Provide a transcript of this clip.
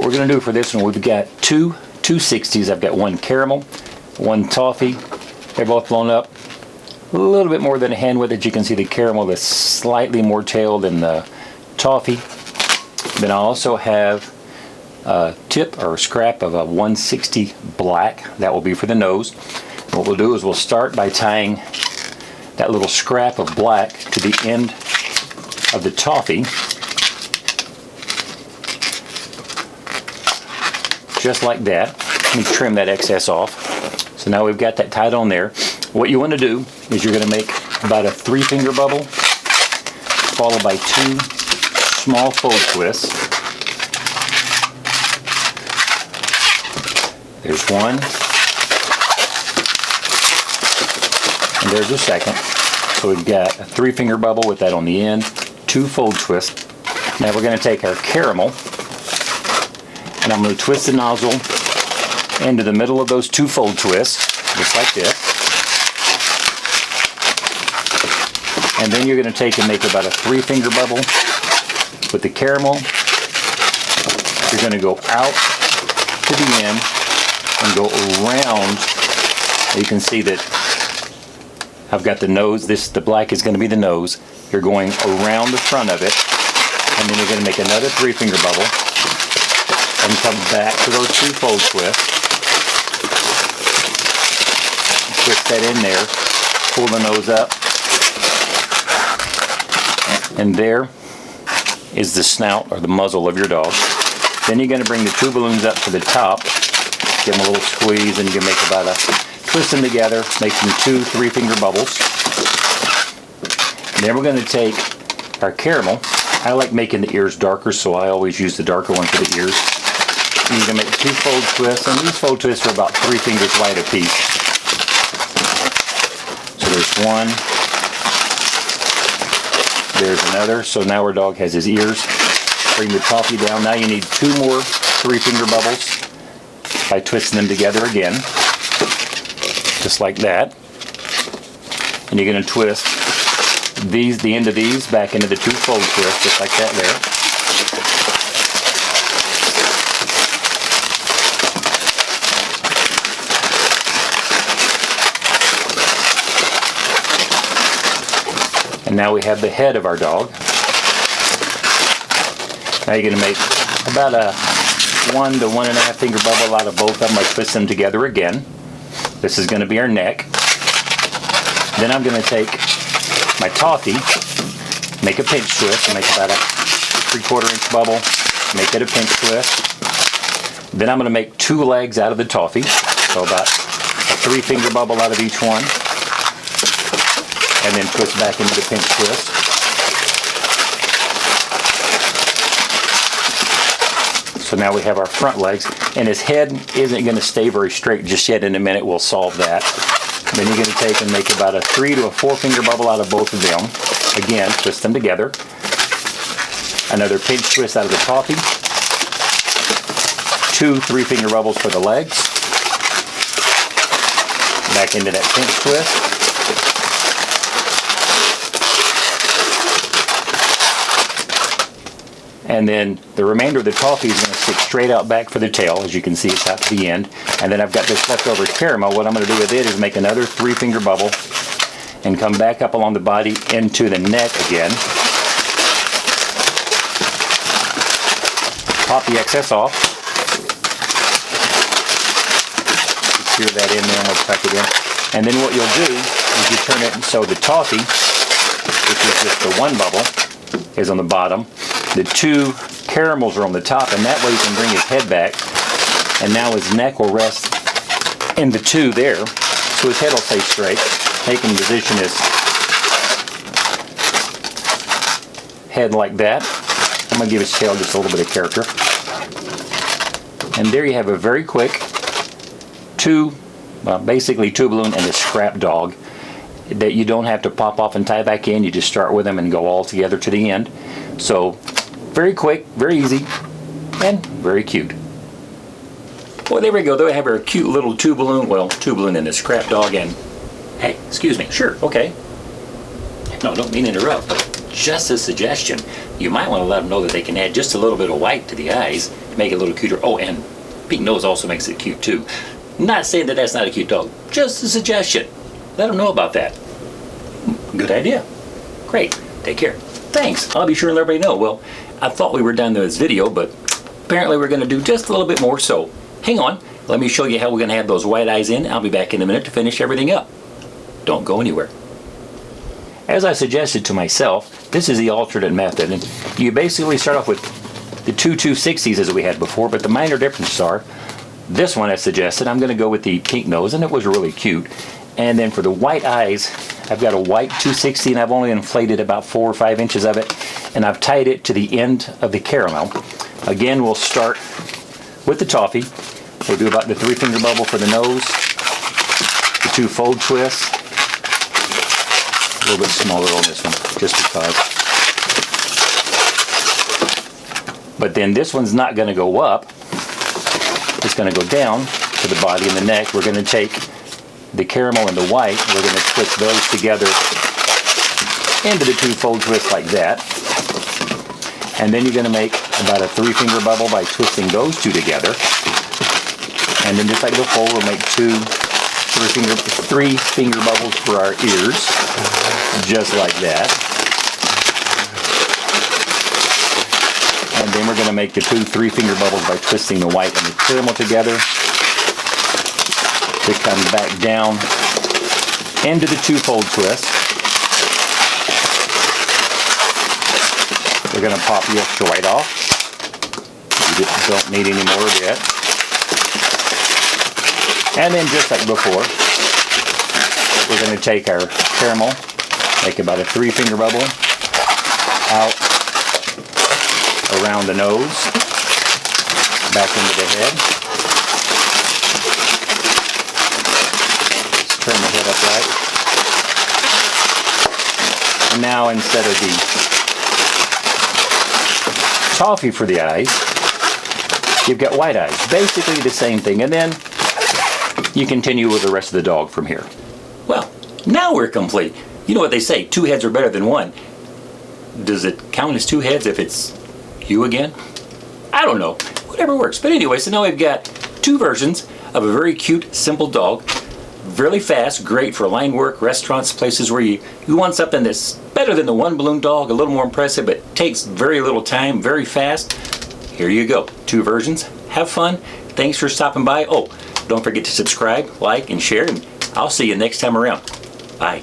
what we're going to do for this one, we've got two 260s. I've got one caramel, one toffee. They're both blown up. A little bit more than a hand width. As you can see, the caramel is slightly more tailed than the toffee. Then I also have a tip or a scrap of a 160 black. That will be for the nose. And what we'll do is we'll start by tying that little scrap of black to the end of the toffee, just like that. Let me trim that excess off. So now we've got that tied on there. What you want to do is you're going to make about a 3-finger bubble, followed by 2 small fold twists. There's one, and there's a second. So we've got a 3-finger bubble with that on the end, 2 fold twists. Now we're going to take our caramel, and I'm going to twist the nozzle into the middle of those 2 fold twists, just like this. And then you're going to take and make about a 3-finger bubble with the caramel. You're going to go out to the end and go around. You can see that I've got the nose. The black is going to be the nose. You're going around the front of it, and then you're going to make another 3-finger bubble and come back to those 2 fold twists. Twist that in there, pull the nose up, and there is the snout or the muzzle of your dog. Then you're going to bring the 2 balloons up to the top, give them a little squeeze, and you can make about a, twist them together, making 2 3-finger bubbles. And then we're going to take our caramel. I like making the ears darker, so I always use the darker one for the ears. And you're going to make 2 fold twists, and these fold twists are about 3 fingers wide a piece. So there's one, there's another. So now our dog has his ears. Bring the toffee down. Now you need 2 more 3-finger bubbles by twisting them together again, just like that. And you're going to twist these, the end of these, back into the 2 fold twists, just like that there. And now we have the head of our dog. Now you're going to make about a 1 to 1.5 finger bubble out of both of them. I twist them together again. This is going to be our neck. Then I'm going to take my toffee, make a pinch twist, and make about a 3/4 inch bubble, make it a pinch twist. Then I'm going to make 2 legs out of the toffee, so about a 3-finger bubble out of each one, and then twist back into the pinch twist. So now we have our front legs, and his head isn't going to stay very straight just yet. In a minute we'll solve that. Then you're going to take and make about a 3 to a 4-finger bubble out of both of them. Again, twist them together. Another pinch twist out of the toffee. 2 3-finger bubbles for the legs. Back into that pinch twist. And then the remainder of the toffee is going to stick straight out back for the tail. As you can see, it's out to the end. And then I've got this leftover caramel. What I'm going to do with it is make another 3-finger bubble and come back up along the body into the neck again. Pop the excess off. Secure that in there and we'll tuck it in. And then what you'll do is you turn it so the toffee, which is just the 1 bubble, is on the bottom. The 2 caramels are on the top, and that way you can bring his head back, and now his neck will rest in the 2 there, so his head will stay straight. He can position his head like that. I'm going to give his tail just a little bit of character. And there you have a very quick basically 2 balloon and a scrap dog that you don't have to pop off and tie back in. You just start with them and go all together to the end. So very quick, very easy, and very cute. Well, there we go. There we have our cute little 2 balloon and a scrap dog. And hey, excuse me, sure, okay. No, don't mean to interrupt, but just a suggestion. You might want to let them know that they can add just a little bit of white to the eyes make it a little cuter. Oh, and pink nose also makes it cute too. Not saying that that's not a cute dog, just a suggestion. Let them know about that. Good idea. Great. Take care. Thanks. I'll be sure to let everybody know. Well, I thought we were done with this video, but apparently we're going to do just a little bit more. So hang on. Let me show you how we're going to have those white eyes in. I'll be back in a minute to finish everything up. Don't go anywhere. As I suggested to myself, this is the alternate method. And you basically start off with the two 260s as we had before, but the minor differences are, this one I suggested, I'm going to go with the pink nose, and it was really cute. And then for the white eyes, I've got a white 260, and I've only inflated about 4 or 5 inches of it, and I've tied it to the end of the caramel. Again, we'll start with the toffee. We'll do about the 3-finger bubble for the nose, the 2 fold twists, a little bit smaller on this one, just because. But then this one's not going to go up. It's going to go down to the body and the neck. We're going to take the caramel and the white. We're going to twist those together into the 2 fold twists like that. And then you're going to make about a 3-finger bubble by twisting those 2 together. And then just like before, we'll make 3-finger bubbles for our ears, just like that. And then we're going to make the 2 3-finger bubbles by twisting the white and the caramel together to come back down into the 2 fold twists. We're going to pop the extra white off. You don't need any more of it. And then just like before, we're going to take our caramel, make about a 3-finger bubble out around the nose, back into the head. Let's turn the head upright. And now instead of the toffee for the eyes, you've got white eyes. Basically the same thing. And then you continue with the rest of the dog from here. Well, now we're complete. You know what they say, 2 heads are better than 1. Does it count as 2 heads if it's you again? I don't know. Whatever works. But anyway, so now we've got 2 versions of a very cute, simple dog. Really fast, great for line work, restaurants, places where you want something that's better than the 1 balloon dog, a little more impressive, but takes very little time, very fast. Here you go. 2 versions. Have fun. Thanks for stopping by. Oh, don't forget to subscribe, like, and share, and I'll see you next time around. Bye.